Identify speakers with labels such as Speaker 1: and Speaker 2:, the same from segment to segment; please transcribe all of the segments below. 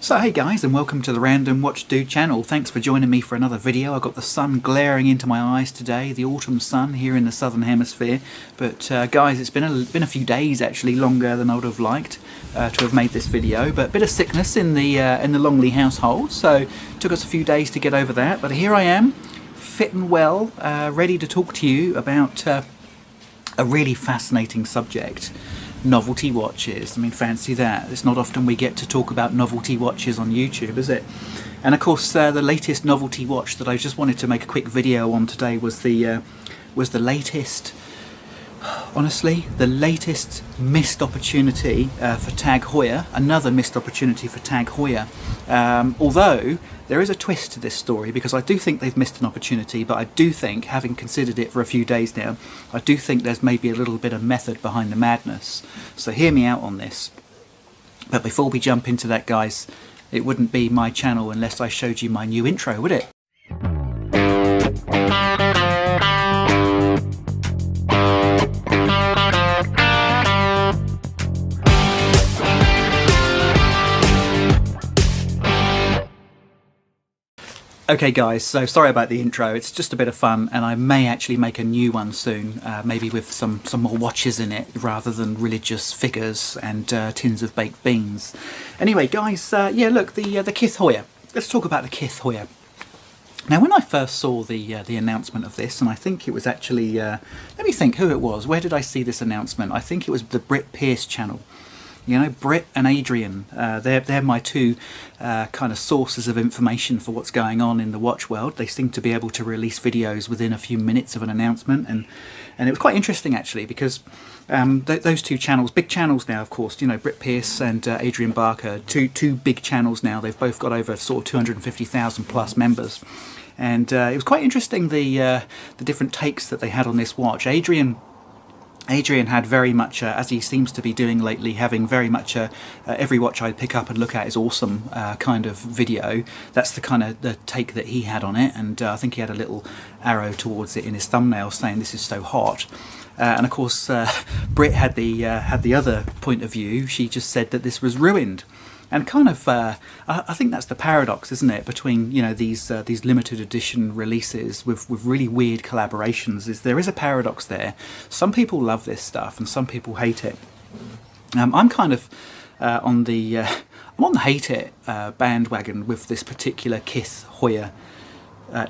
Speaker 1: So hey guys, and welcome to the Random Watch Dude channel. Thanks for joining me for another video. I've got the sun glaring into my eyes today, the autumn sun here in the southern hemisphere. But guys, it's been a few days actually, longer than I would have liked to have made this video. But a bit of sickness in the Longley household, so it took us a few days to get over that. But here I am, fit and well, ready to talk to you about a really fascinating subject. Novelty watches. I mean, fancy that. It's not often we get to talk about novelty watches on YouTube, is it? And of course, the latest novelty watch that I just wanted to make a quick video on today was the latest, honestly, the latest missed opportunity for TAG Heuer. Another missed opportunity for TAG Heuer. Although there is a twist to this story, because I do think they've missed an opportunity, but I do think, having considered it for a few days now, I do think there's maybe a little bit of method behind the madness. So hear me out on this. But before we jump into that, guys, it wouldn't be my channel unless I showed you my new intro, would it? Okay guys, so sorry about the intro, it's just a bit of fun, and I may actually make a new one soon, maybe with some more watches in it rather than religious figures and tins of baked beans. Anyway guys, yeah, look, the Kith Heuer. Let's talk about the Kith Heuer. Now when I first saw the announcement of this, and I think it was actually, let me think who it was, where did I see this announcement? I think it was the Brit Pierce channel. You know, Brit and Adrian, they're my two kind of sources of information for what's going on in the watch world. They seem to be able to release videos within a few minutes of an announcement, and it was quite interesting actually, because those two channels, big channels now, of course, you know, Brit Pierce and Adrian Barker, two big channels now. They've both got over sort of 250,000 plus members, and it was quite interesting the different takes that they had on this watch. Adrian had very much, as he seems to be doing lately, having very much every watch I pick up and look at is awesome kind of video. That's the kind of the take that he had on it, and I think he had a little arrow towards it in his thumbnail saying this is so hot. And of course, Brit had the other point of view. She just said that this was ruined. And kind of, I think that's the paradox, isn't it, between, you know, these limited edition releases with really weird collaborations. There is a paradox there. Some people love this stuff and some people hate it. I'm kind of on the hate it bandwagon with this particular Kith Heuer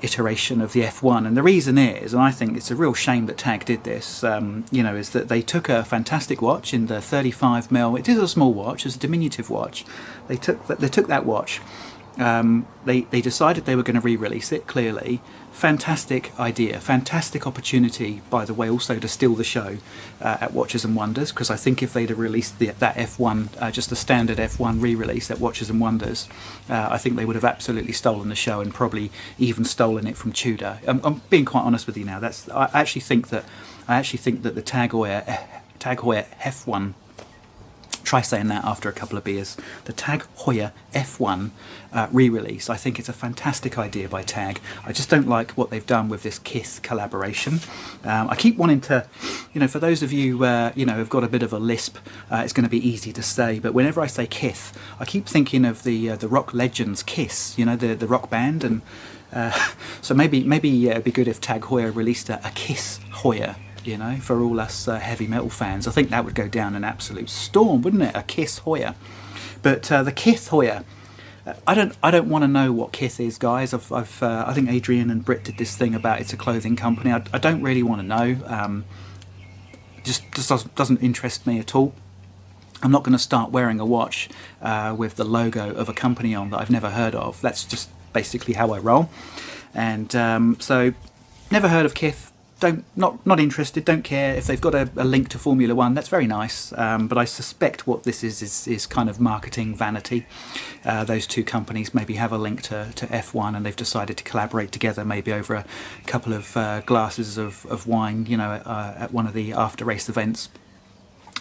Speaker 1: iteration of the F1, and the reason is, and I think it's a real shame that TAG did this, you know, is that they took a fantastic watch in the 35mm. It is a small watch, it's a diminutive watch. They took that watch. They decided they were going to re-release it. Clearly, fantastic idea, fantastic opportunity, by the way, also to steal the show at Watches and Wonders, because I think if they'd have released that F1, just a standard F1 re-release at Watches and Wonders, I think they would have absolutely stolen the show, and probably even stolen it from Tudor. I'm being quite honest with you now. I actually think that the TAG Heuer F1. Try saying that after a couple of beers. The TAG Heuer F1 re-release. I think it's a fantastic idea by TAG. I just don't like what they've done with this Kith collaboration. I keep wanting to, you know, for those of you, you know, who've got a bit of a lisp, it's going to be easy to say, but whenever I say Kith, I keep thinking of the rock legends Kiss, you know, the rock band, and so maybe it'd be good if TAG Heuer released a Kith Heuer. You know, for all us heavy metal fans, I think that would go down an absolute storm, wouldn't it? A Kith Heuer. But the Kith Heuer, I don't want to know what Kith is, guys. I think Adrian and Brit did this thing about it's a clothing company. I don't really want to know. Just doesn't interest me at all. I'm not going to start wearing a watch with the logo of a company on that I've never heard of. That's just basically how I roll. And so, never heard of Kith. Not interested, don't care. If they've got a link to Formula 1, that's very nice, but I suspect what this is kind of marketing vanity. Those two companies maybe have a link to F1, and they've decided to collaborate together, maybe over a couple of glasses of wine, you know, at one of the after race events.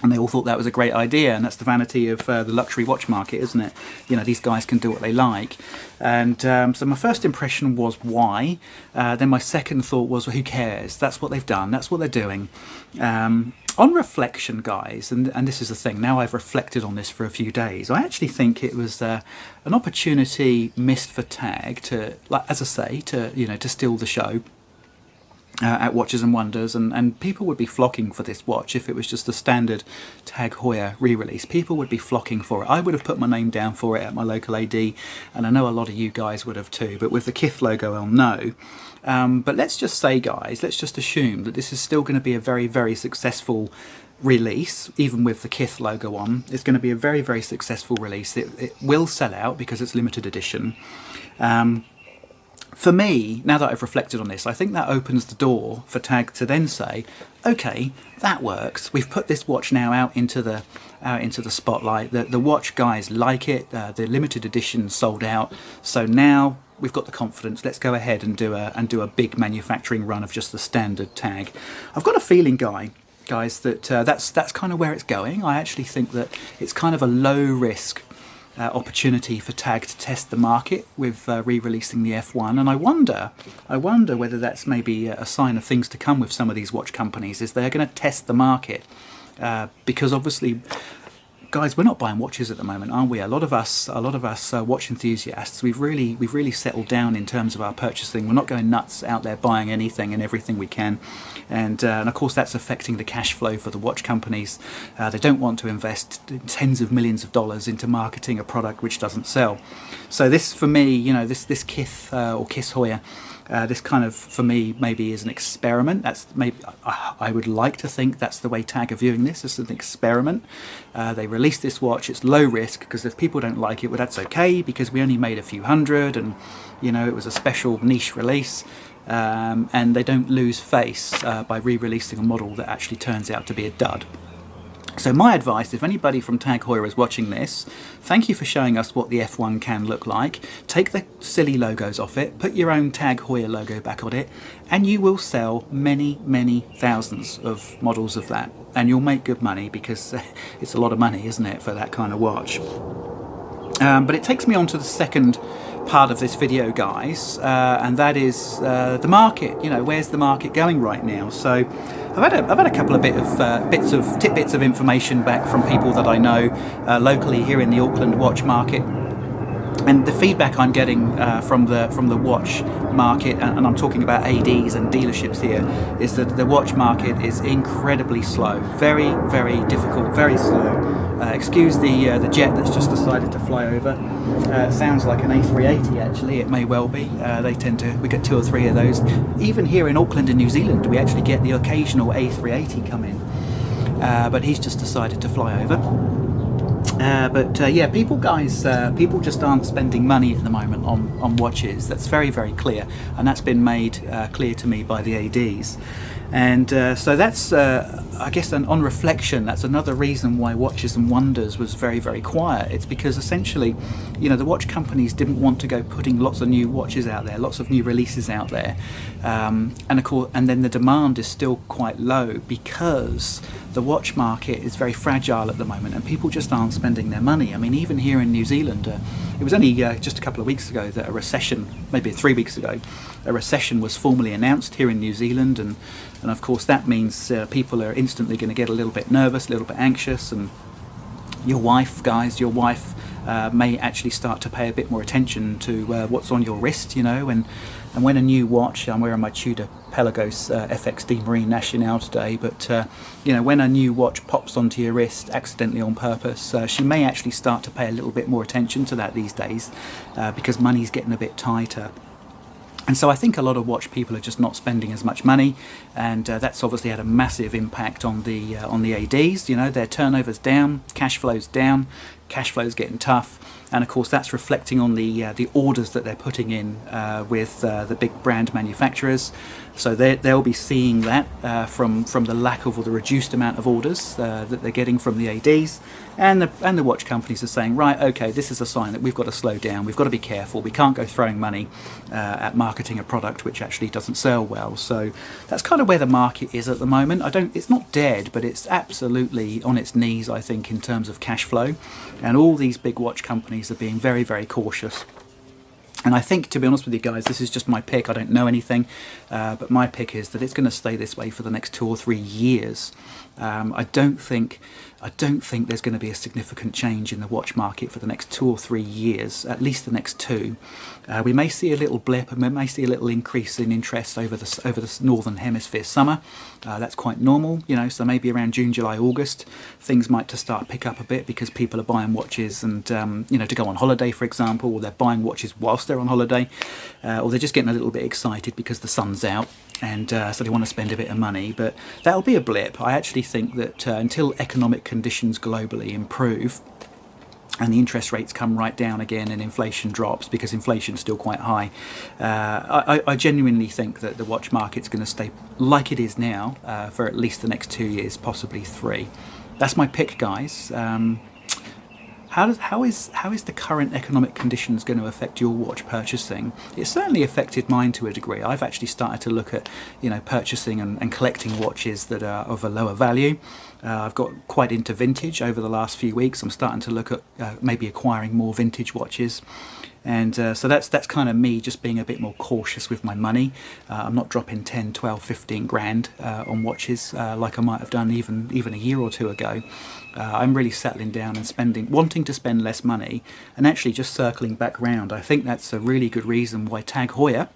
Speaker 1: And they all thought that was a great idea, and that's the vanity of the luxury watch market, isn't it? You know, these guys can do what they like. And so my first impression was why. Then my second thought was, well, who cares? That's what they've done. That's what they're doing. On reflection, guys, and this is the thing, now I've reflected on this for a few days, I actually think it was an opportunity missed for TAG to, like, as I say, to, you know, to steal the show at Watches and Wonders, and people would be flocking for this watch if it was just a standard TAG Heuer re-release. People would be flocking for it. I would have put my name down for it at my local AD, and I know a lot of you guys would have too, but with the Kith logo I'll know. But let's just say, guys, let's just assume that this is still going to be a very, very successful release, even with the Kith logo on. It's going to be a very, very successful release. It will sell out because it's limited edition. For me, now that I've reflected on this, I think that opens the door for TAG to then say, okay, that works. We've put this watch now out into the spotlight. The watch guys like it. The limited edition sold out. So now we've got the confidence. Let's go ahead and do a big manufacturing run of just the standard TAG. I've got a feeling, guys, that that's kind of where it's going. I actually think that it's kind of a low risk opportunity for TAG to test the market with re-releasing the F1, and I wonder whether that's maybe a sign of things to come with some of these watch companies, is they're going to test the market, because obviously, guys, we're not buying watches at the moment, aren't we? A lot of us watch enthusiasts, we've really settled down in terms of our purchasing. We're not going nuts out there buying anything and everything we can, and of course that's affecting the cash flow for the watch companies. They don't want to invest tens of millions of dollars into marketing a product which doesn't sell. So this, for me, you know, this Kith or Kith Heuer, this kind of, for me, maybe is an experiment. That's maybe, I would like to think that's the way TAG are viewing this. It's an experiment. They released this watch. It's low risk, because if people don't like it, well, that's okay, because we only made a few hundred, and you know, it was a special niche release. And they don't lose face by re-releasing a model that actually turns out to be a dud. So my advice, if anybody from TAG Heuer is watching this, thank you for showing us what the F1 can look like. Take the silly logos off it, put your own TAG Heuer logo back on it, and you will sell many, many thousands of models of that. And you'll make good money, because it's a lot of money, isn't it, for that kind of watch. But it takes me on to the second part of this video, guys, and that is the market. You know, where's the market going right now? So I've had a couple of tidbits of information back from people that I know locally here in the Auckland watch market, and the feedback I'm getting from the watch market, and I'm talking about ADs and dealerships here, is that the watch market is incredibly slow, very, very difficult, very slow. Excuse the jet that's just decided to fly over. It sounds like an A380 actually. It may well be. We get 2 or 3 of those. Even here in Auckland in New Zealand, we actually get the occasional A380 come in. But he's just decided to fly over. Yeah, people just aren't spending money at the moment on watches. That's very, very clear, and that's been made clear to me by the ADs. And so that's, I guess, on reflection, that's another reason why Watches and Wonders was very, very quiet. It's because essentially, you know, the watch companies didn't want to go putting lots of new watches out there, lots of new releases out there, and of course, and then the demand is still quite low, because the watch market is very fragile at the moment, and people just aren't spending their money. I mean, even here in New Zealand, it was only just a couple of weeks ago that a recession, maybe 3 weeks ago, a recession was formally announced here in New Zealand, and of course that means people are instantly going to get a little bit nervous, a little bit anxious, and your wife, guys, may actually start to pay a bit more attention to what's on your wrist, you know, and when a new watch, I'm wearing my Tudor Pelagos FXD Marine Nationale today, but you know, when a new watch pops onto your wrist accidentally on purpose, she may actually start to pay a little bit more attention to that these days, because money's getting a bit tighter. And so I think a lot of watch people are just not spending as much money, and that's obviously had a massive impact on the ADs. You know, their turnover's down, cash flow's down, cash flow's getting tough, and of course that's reflecting on the orders that they're putting in with the big brand manufacturers. So they'll be seeing that from the lack of, or the reduced amount of orders that they're getting from the ADs, and the watch companies are saying, right, okay, this is a sign that we've got to slow down, we've got to be careful, we can't go throwing money at marketing a product which actually doesn't sell well. So that's kind of where the market is at the moment. It's not dead, but it's absolutely on its knees, I think, in terms of cash flow, and all these big watch companies are being very, very cautious. And I think, to be honest with you guys, this is just my pick. I don't know anything, but my pick is that it's going to stay this way for the next 2 or 3 years. I don't think there's going to be a significant change in the watch market for the next 2 or 3 years, at least the next 2. We may see a little blip, and we may see a little increase in interest over the northern hemisphere summer. That's quite normal, you know. So maybe around June, July, August, things might to start pick up a bit because people are buying watches and you know, to go on holiday, for example, or they're buying watches whilst they're on holiday, or they're just getting a little bit excited because the sun's out, and so they want to spend a bit of money. But that'll be a blip. I actually think that until economic conditions globally improve and the interest rates come right down again and inflation drops, because inflation's still quite high, I genuinely think that the watch market's going to stay like it is now for at least the next 2 years, possibly 3. That's my pick, guys. How is the current economic conditions going to affect your watch purchasing? It certainly affected mine to a degree. I've actually started to look at, you know, purchasing and collecting watches that are of a lower value. I've got quite into vintage over the last few weeks. I'm starting to look at maybe acquiring more vintage watches. And so that's kind of me just being a bit more cautious with my money. I'm not dropping 10, 12, 15 grand on watches like I might have done even a year or 2 ago. I'm really settling down and wanting to spend less money, and actually just circling back round. I think that's a really good reason why TAG Heuer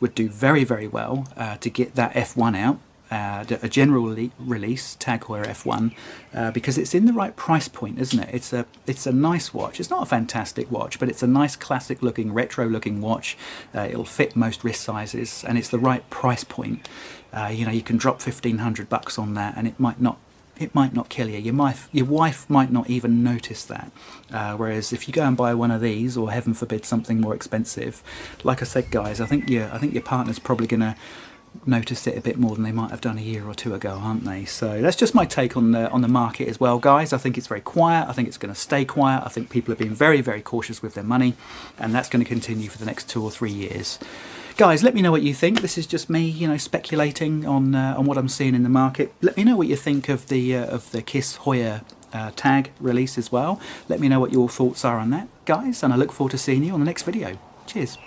Speaker 1: would do very, very well to get that F1 out. A general release TAG Heuer F1, because it's in the right price point, isn't it? It's a nice watch. It's not a fantastic watch, but it's a nice classic looking, retro looking watch. It'll fit most wrist sizes, and it's the right price point. You know, you can drop $1,500 on that, and it might not kill you. Your wife might not even notice that. Whereas if you go and buy one of these, or heaven forbid something more expensive, like I said, guys, I think your partner's probably going to notice it a bit more than they might have done a year or 2 ago, aren't they? So that's just my take on the market as well, guys. I think it's very quiet. I think it's going to stay quiet. I think people have been very, very cautious with their money, and that's going to continue for the next 2 or 3 years. Guys, let me know what you think. This is just me, you know, speculating on what I'm seeing in the market. Let me know what you think of the Kith Heuer tag release as well. Let me know what your thoughts are on that, guys, and I look forward to seeing you on the next video. Cheers.